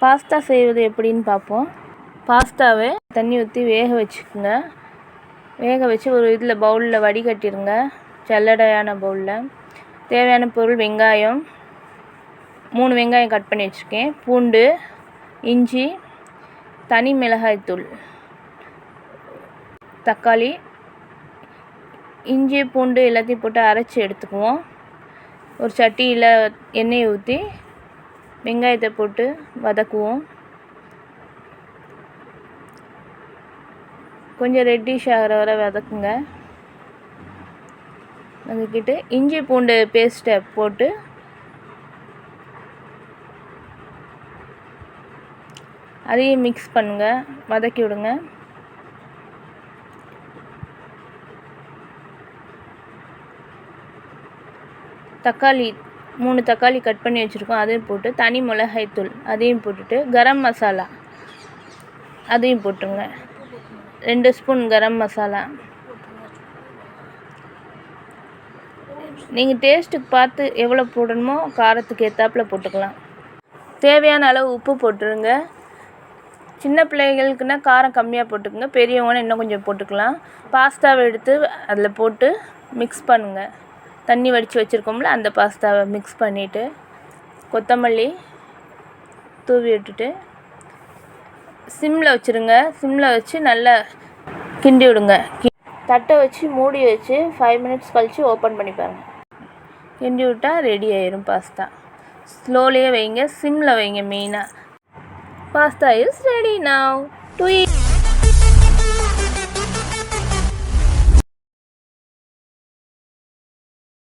Pasta செய்வது எப்படின்னு பார்ப்போம். பாஸ்தாவை தண்ணி ஊற்றி வேக வச்சுக்கோங்க. வேக வச்சு ஒரு இதில் பவுலில் வடிகட்டிடுங்க, ஜல்லடையான பவுலில். தேவையான பொருள்: வெங்காயம் 3 வெங்காயம் கட் பண்ணி வச்சுருக்கேன், பூண்டு, இஞ்சி, தனி மிளகாய்த்தூள், தக்காளி. இஞ்சி பூண்டு எல்லாத்தையும் போட்டு அரைச்சி எடுத்துக்குவோம். ஒரு சட்டியில் எண்ணெயை ஊற்றி வெங்காயத்தை போட்டு வதக்குவோம். கொஞ்சம் ரெட்டிஷ் ஆகிற வரை வதக்குங்க. வதக்கிட்டு இஞ்சி பூண்டு பேஸ்ட்டை போட்டு அதையும் மிக்ஸ் பண்ணுங்கள், வதக்கி விடுங்க. தக்காளி 3 தக்காளி கட் பண்ணி வச்சுருக்கோம், அதையும் போட்டு தனி மிளகாய்த்தூள் அதையும் போட்டுட்டு கரம் மசாலா அதையும் போட்டுருங்க. 2 ஸ்பூன் கரம் மசாலா. நீங்கள் டேஸ்ட்டுக்கு பார்த்து எவ்வளோ போடணுமோ காரத்துக்கு ஏற்றாப்புல போட்டுக்கலாம். தேவையான அளவு உப்பு போட்டுருங்க. சின்ன பிள்ளைகளுக்குன்னா காரம் கம்மியாக போட்டுக்கோங்க, பெரியவங்கன்னா இன்னும் கொஞ்சம் போட்டுக்கலாம். பாஸ்தாவை எடுத்து அதில் போட்டு மிக்ஸ் பண்ணுங்கள். தண்ணி வடித்து வச்சுருக்கோம்ல, அந்த பாஸ்தாவை மிக்ஸ் பண்ணிவிட்டு கொத்தமல்லி தூவி விட்டுட்டு சிம்மில் வச்சுருங்க. சிம்மில் வச்சு நல்லா கிண்டி விடுங்க. தட்டை வச்சு மூடி வச்சு 5 மினிட்ஸ் கழித்து ஓப்பன் பண்ணி பாருங்கள். கிண்டி விட்டால் ரெடி ஆயிரும் பாஸ்தா. ஸ்லோலியே வைங்க, சிம்மில் வைங்க மெயினாக. Pasta is ready now to eat.